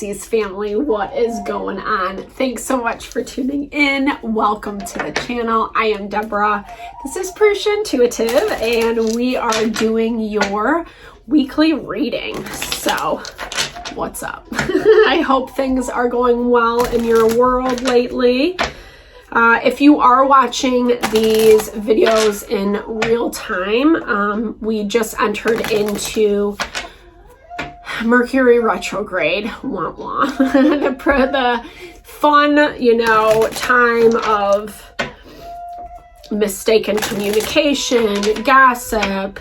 Pisces family, what is going on? Thanks so much for tuning in. Welcome to the channel. I am Deborah. This is Purusha Intuitive, and we are doing your weekly reading. So, what's up? I hope things are going well in your world lately. If you are watching these videos in real time, we just entered into Mercury retrograde, wah wah. the fun, time of mistaken communication, gossip,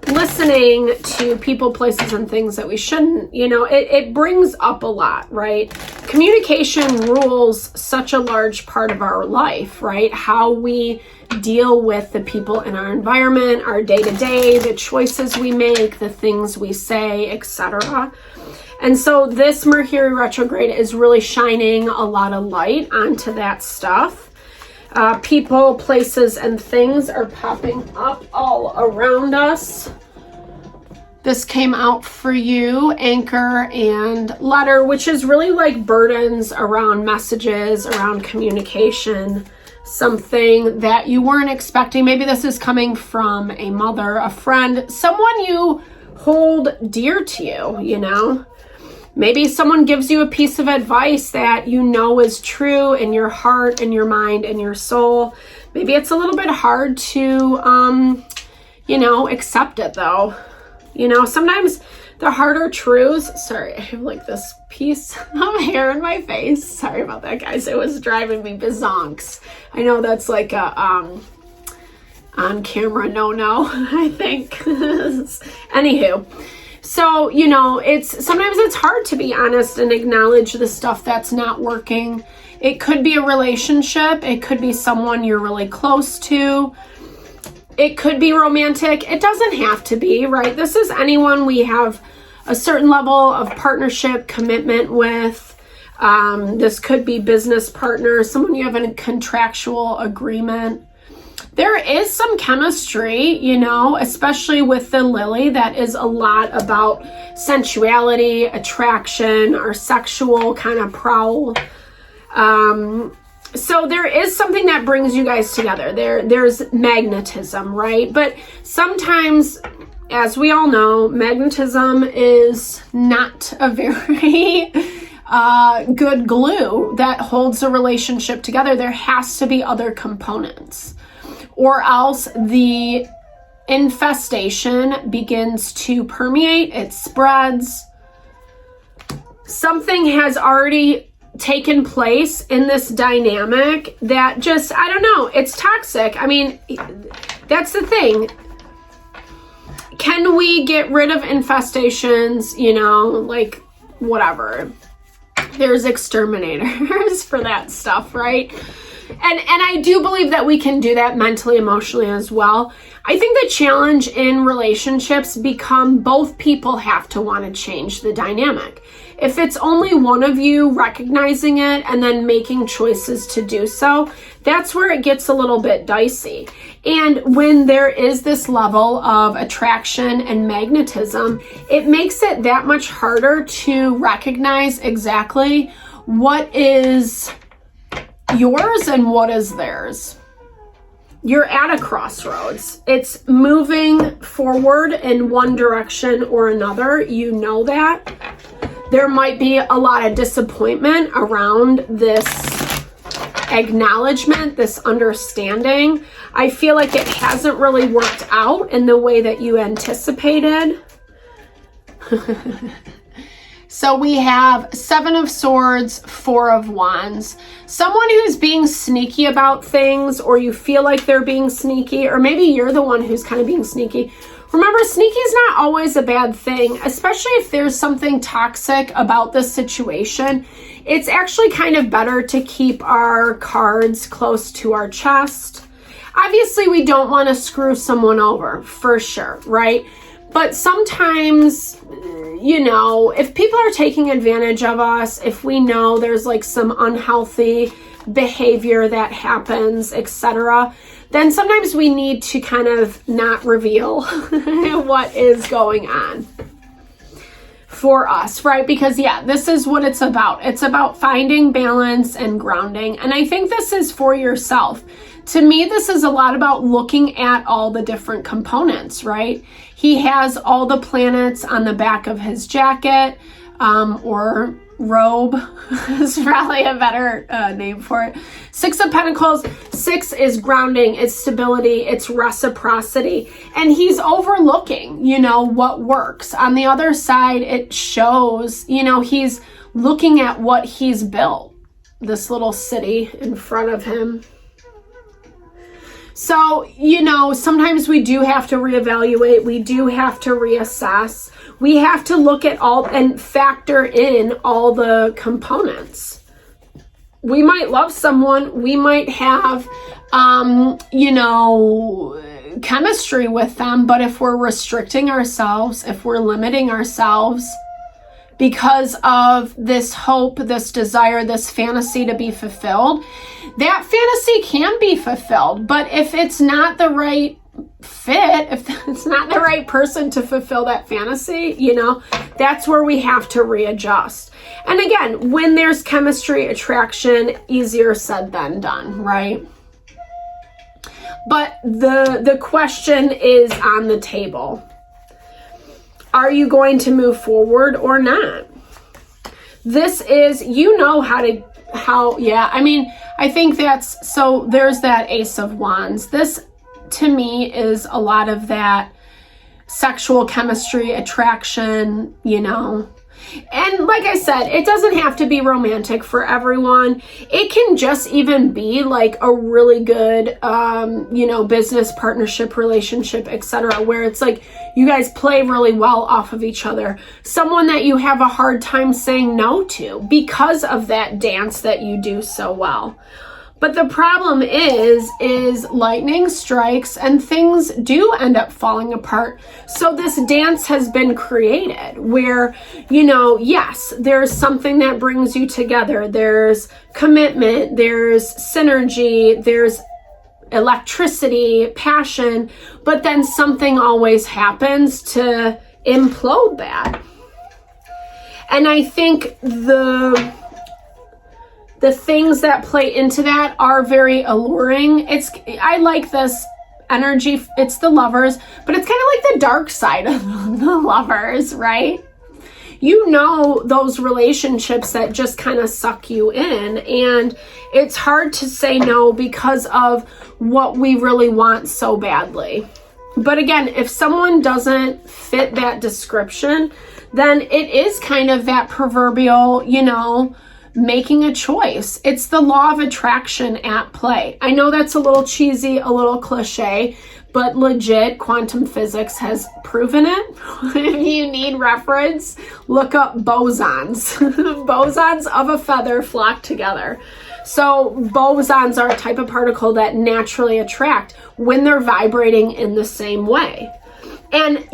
listening to people, places, and things that we shouldn't, it brings up a lot, right? Communication rules such a large part of our life, right? How we deal with the people in our environment, our day-to-day, the choices we make, the things we say, etc. And so this Mercury retrograde is really shining a lot of light onto that stuff. People, places, and things are popping up all around us. This came out for you, anchor and letter, which is really like burdens around messages, around communication, something that you weren't expecting. Maybe this is coming from a mother, a friend, someone you hold dear to you, Maybe someone gives you a piece of advice that is true in your heart, in your mind, in your soul. Maybe it's a little bit hard to, accept it though. Sometimes the harder truths, sorry, I have like this piece of hair in my face. Sorry about that, guys. It was driving me bazonks. I know that's like a, on camera no, I think. Anywho. So, sometimes it's hard to be honest and acknowledge the stuff that's not working. It could be a relationship. It could be someone you're really close to. It could be romantic. It doesn't have to be, right? This is anyone we have a certain level of partnership, commitment with. This could be business partner, someone you have a contractual agreement. There is some chemistry, especially with the lily, that is a lot about sensuality, attraction, or sexual kind of prowl. So there is something that brings you guys together. There's magnetism, right? But sometimes, as we all know, magnetism is not a very good glue that holds a relationship together. There has to be other components, or else the infestation begins to permeate, it spreads. Something has already taken place in this dynamic that just, I don't know, it's toxic. I mean, that's the thing. Can we get rid of infestations, like whatever? There's exterminators for that stuff, right? And I do believe that we can do that mentally, emotionally as well. I think the challenge in relationships become both people have to want to change the dynamic. If it's only one of you recognizing it and then making choices to do so, that's where it gets a little bit dicey. And when there is this level of attraction and magnetism, it makes it that much harder to recognize exactly what is yours and what is theirs. You're at a crossroads. It's moving forward in one direction or another. You know that. There might be a lot of disappointment around this acknowledgement, this understanding. I feel like it hasn't really worked out in the way that you anticipated. So we have 7 of Swords, 4 of Wands. Someone who's being sneaky about things, or you feel like they're being sneaky, or maybe you're the one who's kind of being sneaky. Remember, sneaky is not always a bad thing, especially if there's something toxic about the situation. It's actually kind of better to keep our cards close to our chest. Obviously, we don't want to screw someone over, for sure, right? But sometimes, if people are taking advantage of us, if we know there's like some unhealthy behavior that happens, etc., then sometimes we need to kind of not reveal what is going on. for us, right? Because this is what it's about. It's about finding balance and grounding. And I think this is for yourself. To me, this is a lot about looking at all the different components, right? He has all the planets on the back of his jacket, or robe is probably a better name for it. 6 of Pentacles. 6 is grounding, it's stability, it's reciprocity. And he's overlooking, what works. On the other side, it shows, he's looking at what he's built. This little city in front of him. So, sometimes we do have to reevaluate. We do have to reassess. We have to look at all and factor in all the components. We might love someone. We might have, chemistry with them. But if we're restricting ourselves, if we're limiting ourselves because of this hope, this desire, this fantasy to be fulfilled, that fantasy can be fulfilled. But if it's not the right fit, if it's not the right person to fulfill that fantasy, that's where we have to readjust. And again, when there's chemistry, attraction, easier said than done, right? But the question is on the table. Are you going to move forward or not? This is, I think there's that Ace of Wands. This, to me, is a lot of that sexual chemistry, attraction, And like I said, it doesn't have to be romantic for everyone. It can just even be like a really good, business partnership, relationship, etc., where it's like you guys play really well off of each other. Someone that you have a hard time saying no to because of that dance that you do so well. But the problem is lightning strikes and things do end up falling apart. So this dance has been created where, yes, there's something that brings you together. There's commitment, there's synergy, there's electricity, passion, but then something always happens to implode that. And I think the things that play into that are very alluring. I like this energy. It's the Lovers, but it's kind of like the dark side of the Lovers, right? Those relationships that just kind of suck you in, and it's hard to say no because of what we really want so badly. But again, if someone doesn't fit that description, then it is kind of that proverbial, making a choice. It's the law of attraction at play. I know that's a little cheesy, a little cliche, but legit, quantum physics has proven it. If you need reference, look up bosons. Bosons of a feather flock together. So bosons are a type of particle that naturally attract when they're vibrating in the same way. And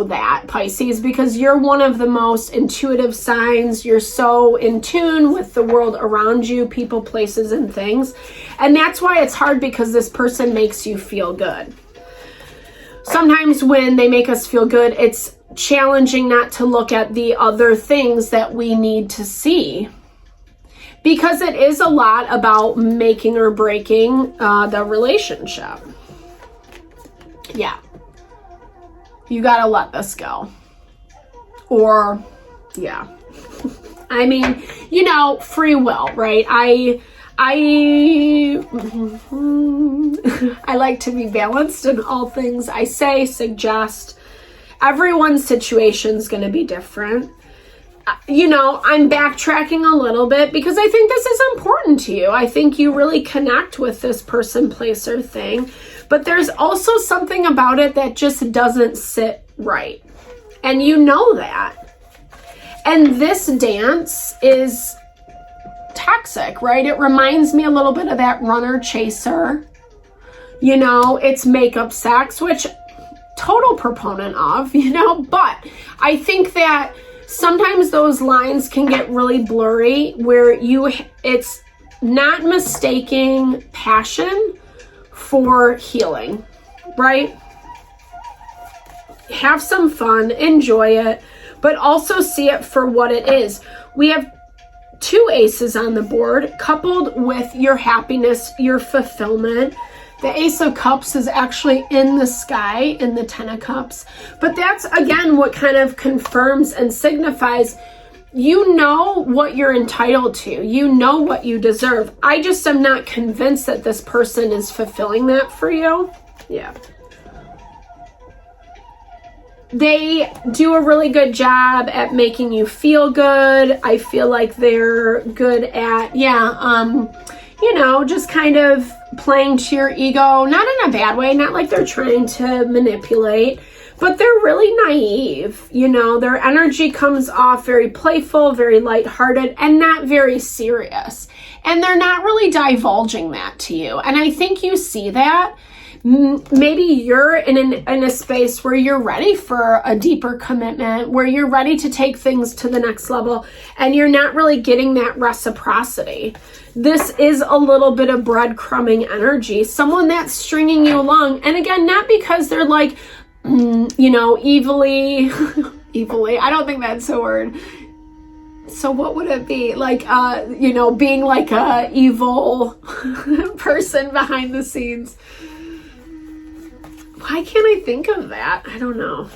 that, Pisces, because you're one of the most intuitive signs. You're so in tune with the world around you, people, places, and things. And that's why it's hard, because this person makes you feel good. Sometimes when they make us feel good, it's challenging not to look at the other things that we need to see. Because it is a lot about making or breaking the relationship. Yeah. You gotta let this go. Or, yeah. I mean, free will, right? I like to be balanced in all things I say, suggest. Everyone's situation's gonna be different. I'm backtracking a little bit because I think this is important to you. I think you really connect with this person, place, or thing. But there's also something about it that just doesn't sit right. And that. And this dance is toxic, right? It reminds me a little bit of that runner chaser. It's makeup sex, which total proponent of, but I think that sometimes those lines can get really blurry where it's not mistaking passion for healing, right? Have some fun, enjoy it, but also see it for what it is. We have 2 aces on the board, coupled with your happiness, your fulfillment. The Ace of Cups is actually in the sky in the 10 of Cups. But that's, again, what kind of confirms and signifies you know what you're entitled to. You know what you deserve. I just am not convinced that this person is fulfilling that for you. Yeah. They do a really good job at making you feel good. I feel like they're good at, you know, just kind of playing to your ego, not in a bad way, not like they're trying to manipulate, but they're really naive. You know, their energy comes off very playful, very lighthearted, and not very serious. And they're not really divulging that to you. And I think you see that. Maybe you're in a space where you're ready for a deeper commitment, where you're ready to take things to the next level, and you're not really getting that reciprocity. This is a little bit of breadcrumbing energy, someone that's stringing you along. And again, not because they're like, you know, evilly, I don't think that's a word. So what would it be? Like, you know, being like a evil person behind the scenes. Why can't I think of that? I don't know.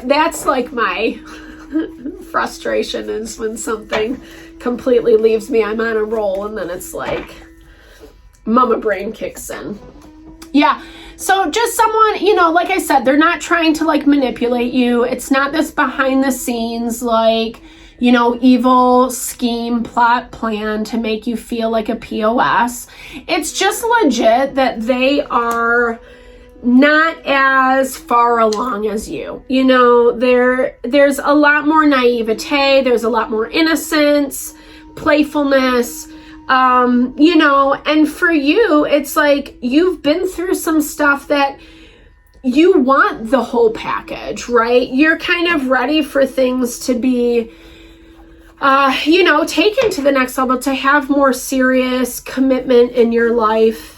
That's like my frustration, is when something completely leaves me. I'm on a roll and then it's like mama brain kicks in. Yeah. So just someone, you know, like I said, they're not trying to like manipulate you. It's not this behind the scenes, like, you know, evil scheme, plot, plan to make you feel like a POS. It's just legit that they are not as far along as you. You know, there's a lot more naivete, there's a lot more innocence, playfulness, you know, and for you, it's like you've been through some stuff that you want the whole package, right? You're kind of ready for things to be, you know, taken to the next level, to have more serious commitment in your life.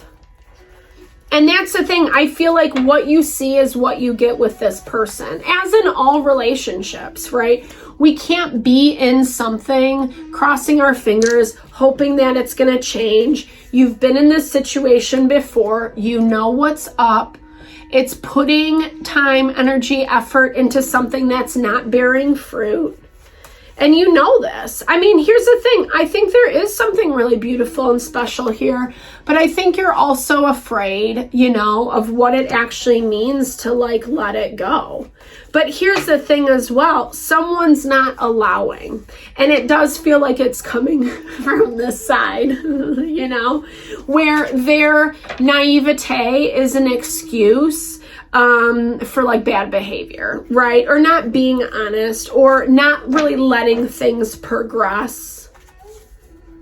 And that's the thing. I feel like what you see is what you get with this person, as in all relationships, right? We can't be in something, crossing our fingers, hoping that it's going to change. You've been in this situation before. You know what's up. It's putting time, energy, effort into something that's not bearing fruit. And you know this. I mean, here's the thing. I think there is something really beautiful and special here, but I think you're also afraid, you know, of what it actually means to like let it go. But here's the thing as well. Someone's not allowing, and it does feel like it's coming from this side, you know, where their naivete is an excuse for like bad behavior, right? Or not being honest, or not really letting things progress,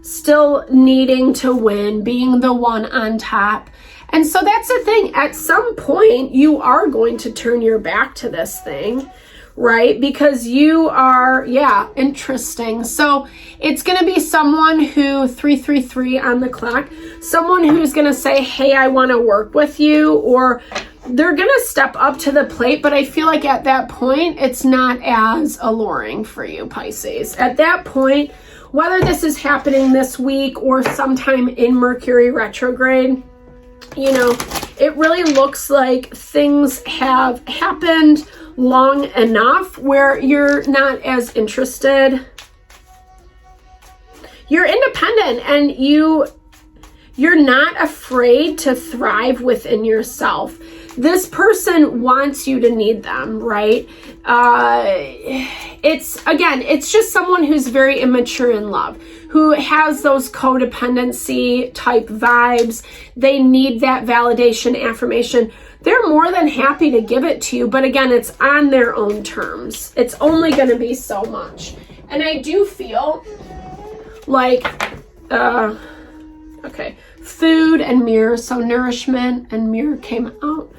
still needing to win, being the one on top. And so that's the thing. At some point, you are going to turn your back to this thing, right? Because you are, interesting. So it's going to be someone who, 333 on the clock, someone who's going to say, hey, I want to work with you, or they're going to step up to the plate. But I feel like at that point, it's not as alluring for you, Pisces. At that point, whether this is happening this week or sometime in Mercury retrograde, you know, it really looks like things have happened long enough where you're not as interested. You're independent, and you're not afraid to thrive within yourself. This person wants you to need them, right? It's just someone who's very immature in love, who has those codependency type vibes. They need that validation, affirmation. They're more than happy to give it to you, but again, it's on their own terms. It's only going to be so much. And I do feel like, food and mirror. So nourishment and mirror came out.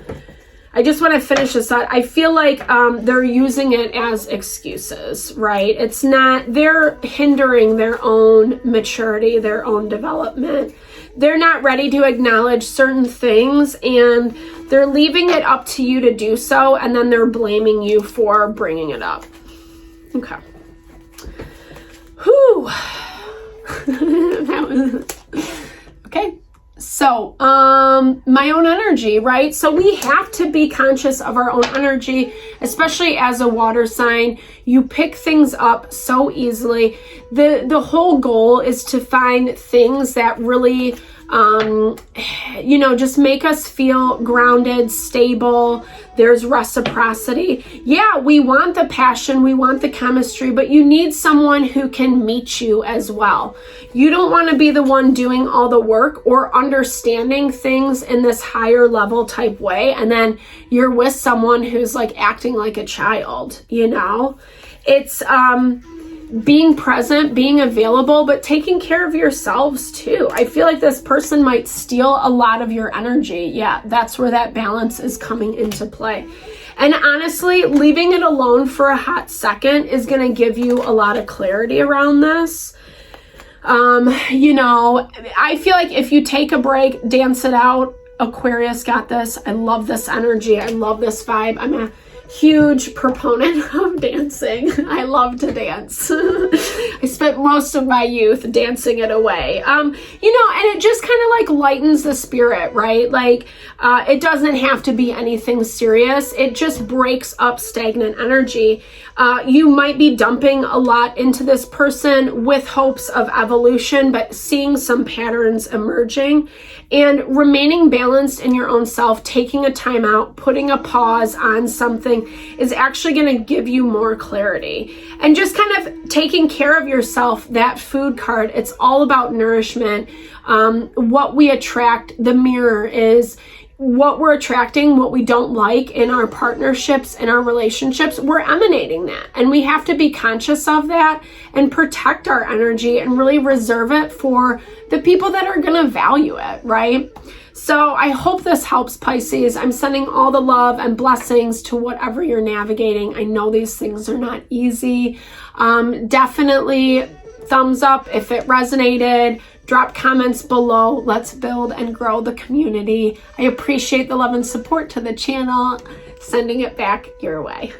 I just want to finish this out. I feel like they're using it as excuses, right? It's not, they're hindering their own maturity, their own development. They're not ready to acknowledge certain things, and they're leaving it up to you to do so, and then they're blaming you for bringing it up. Okay. Whew. That was, okay. So, my own energy, right? So we have to be conscious of our own energy, especially as a water sign. You pick things up so easily. The whole goal is to find things that really, just make us feel grounded, stable. There's reciprocity. Yeah, we want the passion, we want the chemistry, but you need someone who can meet you as well. You don't want to be the one doing all the work or understanding things in this higher level type way, and then you're with someone who's like acting like a child, It's being present, being available, but taking care of yourselves too. I feel like this person might steal a lot of your energy. Yeah, that's where that balance is coming into play. And honestly, leaving it alone for a hot second is going to give you a lot of clarity around this. I feel like if you take a break, dance it out. Aquarius got this. I love this energy. I love this vibe. I'm a huge proponent of dancing. I love to dance. I spent most of my youth dancing it away. And it just kind of like lightens the spirit, right? Like, it doesn't have to be anything serious. It just breaks up stagnant energy. You might be dumping a lot into this person with hopes of evolution, but seeing some patterns emerging, and remaining balanced in your own self, taking a time out, putting a pause on something is actually going to give you more clarity. And just kind of taking care of yourself, that food card, it's all about nourishment. What we attract, the mirror is what we're attracting, what we don't like in our partnerships, in our relationships, we're emanating that. And we have to be conscious of that and protect our energy and really reserve it for the people that are going to value it, right? So I hope this helps, Pisces. I'm sending all the love and blessings to whatever you're navigating. I know these things are not easy. Definitely thumbs up if it resonated. Drop comments below. Let's build and grow the community. I appreciate the love and support to the channel. Sending it back your way.